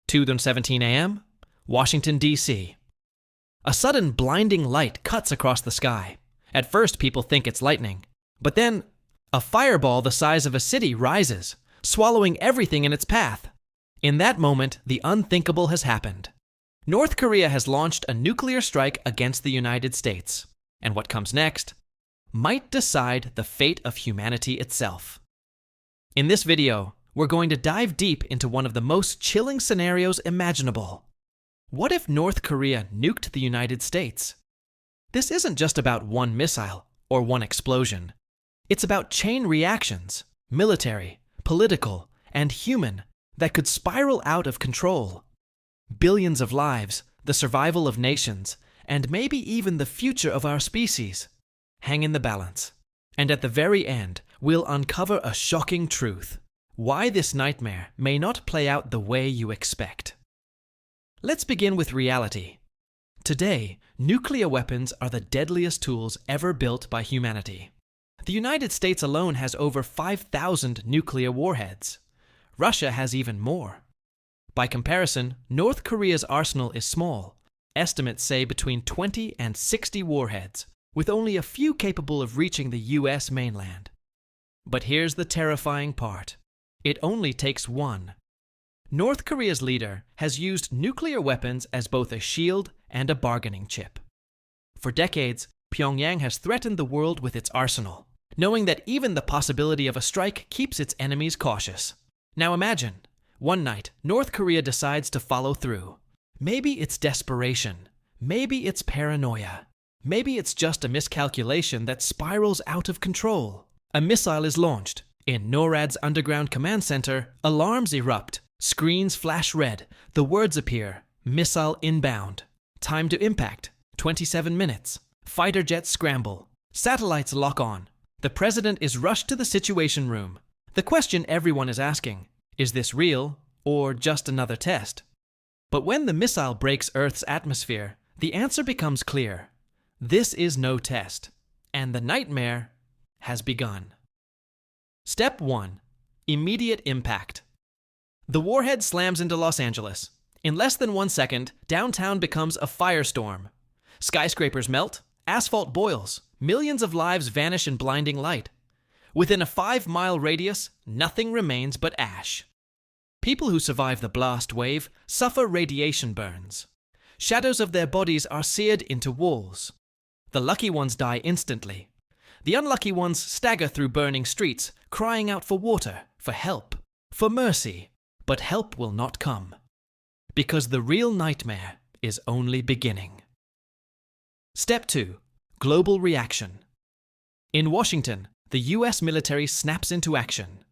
2:17 a.m., Washington, D.C. A sudden blinding light cuts across the sky. At first, people think it's lightning. But then, a fireball the size of a city rises, swallowing everything in its path. In that moment, the unthinkable has happened. North Korea has launched a nuclear strike against the United States. And what comes next might decide the fate of humanity itself. In this video, we're going to dive deep into one of the most chilling scenarios imaginable. What if North Korea nuked the United States? This isn't just about one missile or one explosion. It's about chain reactions, military, political, and human, that could spiral out of control. Billions of lives, the survival of nations, and maybe even the future of our species hang in the balance. And at the very end, we'll uncover a shocking truth: why this nightmare may not play out the way you expect. Let's begin with reality. Today, nuclear weapons are the deadliest tools ever built by humanity. The United States alone has over 5,000 nuclear warheads. Russia has even more. By comparison, North Korea's arsenal is small. Estimates say between 20 and 60 warheads, with only a few capable of reaching the US mainland. But here's the terrifying part. It only takes one. North Korea's leader has used nuclear weapons as both a shield and a bargaining chip. For decades, Pyongyang has threatened the world with its arsenal, knowing that even the possibility of a strike keeps its enemies cautious. Now imagine, one night, North Korea decides to follow through. Maybe it's desperation. Maybe it's paranoia. Maybe it's just a miscalculation that spirals out of control. A missile is launched. In NORAD's underground command center, alarms erupt. Screens flash red. The words appear: missile inbound. Time to impact: 27 minutes. Fighter jets scramble. Satellites lock on. The president is rushed to the situation room. The question everyone is asking: is this real or just another test? But when the missile breaks Earth's atmosphere, the answer becomes clear. This is no test, and the nightmare has begun. Step 1. Immediate impact. The warhead slams into Los Angeles. In less than 1 second, downtown becomes a firestorm. Skyscrapers melt, asphalt boils, millions of lives vanish in blinding light. Within a 5-mile radius, nothing remains but ash. People who survive the blast wave suffer radiation burns. Shadows of their bodies are seared into walls. The lucky ones die instantly. The unlucky ones stagger through burning streets, crying out for water, for help, for mercy. But help will not come, because the real nightmare is only beginning. Step 2. Global reaction. In Washington, the US military snaps into action.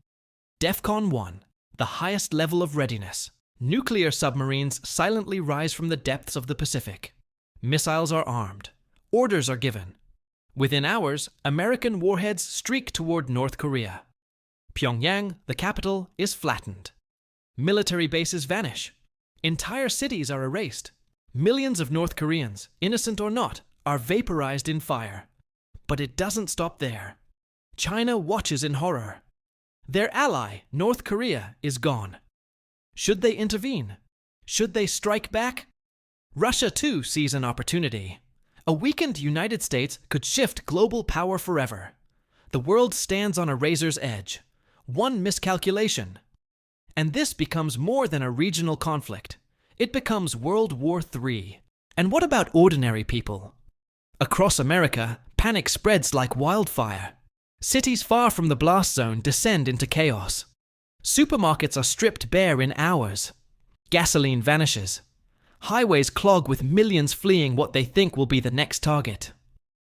DEFCON 1, the highest level of readiness. Nuclear submarines silently rise from the depths of the Pacific. Missiles are armed. Orders are given. Within hours, American warheads streak toward North Korea. Pyongyang, the capital, is flattened. Military bases vanish. Entire cities are erased. Millions of North Koreans, innocent or not, are vaporized in fire. But it doesn't stop there. China watches in horror. Their ally, North Korea, is gone. Should they intervene? Should they strike back? Russia, too, sees an opportunity. A weakened United States could shift global power forever. The world stands on a razor's edge. One miscalculation, and this becomes more than a regional conflict. It becomes World War III. And what about ordinary people? Across America, panic spreads like wildfire. Cities far from the blast zone descend into chaos. Supermarkets are stripped bare in hours. Gasoline vanishes. Highways clog with millions fleeing what they think will be the next target.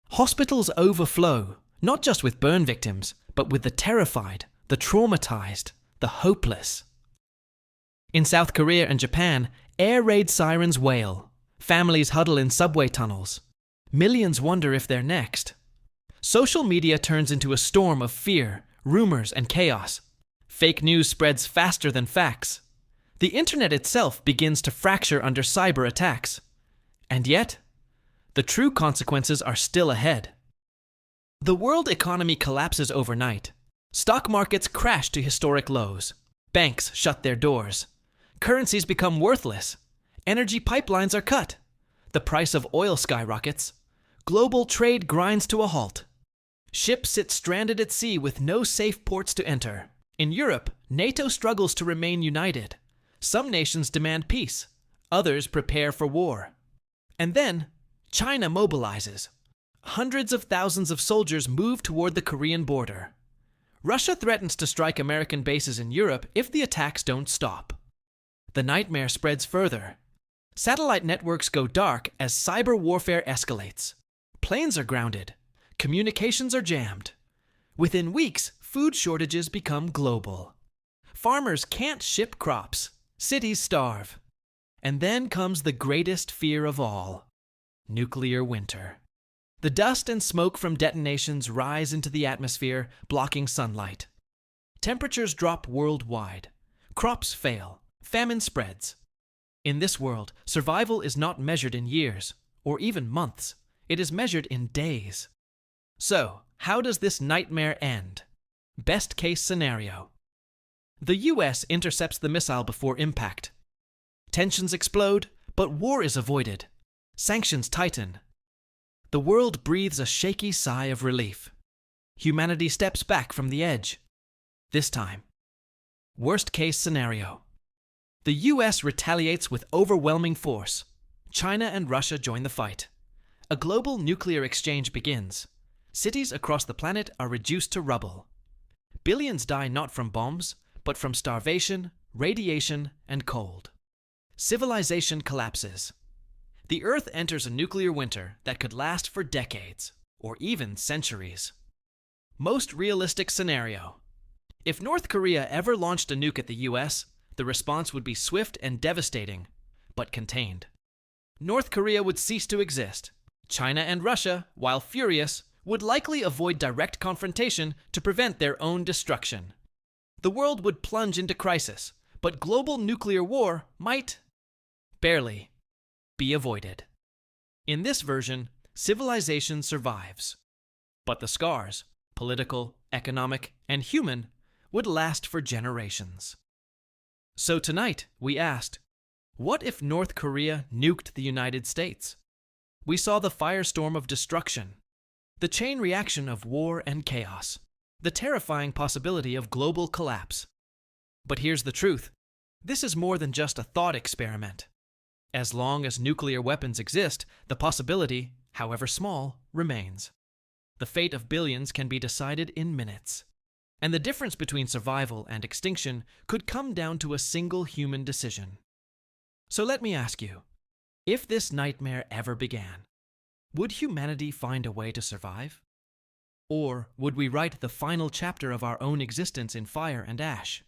Hospitals overflow, not just with burn victims, but with the terrified, the traumatized, the hopeless. In South Korea and Japan, air raid sirens wail. Families huddle in subway tunnels. Millions wonder if they're next. Social media turns into a storm of fear, rumors, and chaos. Fake news spreads faster than facts. The internet itself begins to fracture under cyber attacks. And yet, the true consequences are still ahead. The world economy collapses overnight. Stock markets crash to historic lows. Banks shut their doors. Currencies become worthless. Energy pipelines are cut. The price of oil skyrockets. Global trade grinds to a halt. Ships sit stranded at sea with no safe ports to enter. In Europe, NATO struggles to remain united. Some nations demand peace. Others prepare for war. And then, China mobilizes. Hundreds of thousands of soldiers move toward the Korean border. Russia threatens to strike American bases in Europe if the attacks don't stop. The nightmare spreads further. Satellite networks go dark as cyber warfare escalates. Planes are grounded. Communications are jammed. Within weeks, food shortages become global. Farmers can't ship crops. Cities starve. And then comes the greatest fear of all: nuclear winter. The dust and smoke from detonations rise into the atmosphere, blocking sunlight. Temperatures drop worldwide. Crops fail. Famine spreads. In this world, survival is not measured in years, or even months. It is measured in days. So, how does this nightmare end? Best case scenario. The US intercepts the missile before impact. Tensions explode, but war is avoided. Sanctions tighten. The world breathes a shaky sigh of relief. Humanity steps back from the edge. This time. Worst case scenario. The US retaliates with overwhelming force. China and Russia join the fight. A global nuclear exchange begins. Cities across the planet are reduced to rubble. Billions die not from bombs, but from starvation, radiation, and cold. Civilization collapses. The Earth enters a nuclear winter that could last for decades, or even centuries. Most realistic scenario. If North Korea ever launched a nuke at the US, the response would be swift and devastating, but contained. North Korea would cease to exist. China and Russia, while furious, would likely avoid direct confrontation to prevent their own destruction. The world would plunge into crisis, but global nuclear war might, barely, be avoided. In this version, civilization survives. But the scars, political, economic, and human, would last for generations. So tonight, we asked, what if North Korea nuked the United States? We saw the firestorm of destruction, the chain reaction of war and chaos, the terrifying possibility of global collapse. But here's the truth. This is more than just a thought experiment. As long as nuclear weapons exist, the possibility, however small, remains. The fate of billions can be decided in minutes. And the difference between survival and extinction could come down to a single human decision. So let me ask you, if this nightmare ever began, would humanity find a way to survive? Or would we write the final chapter of our own existence in fire and ash?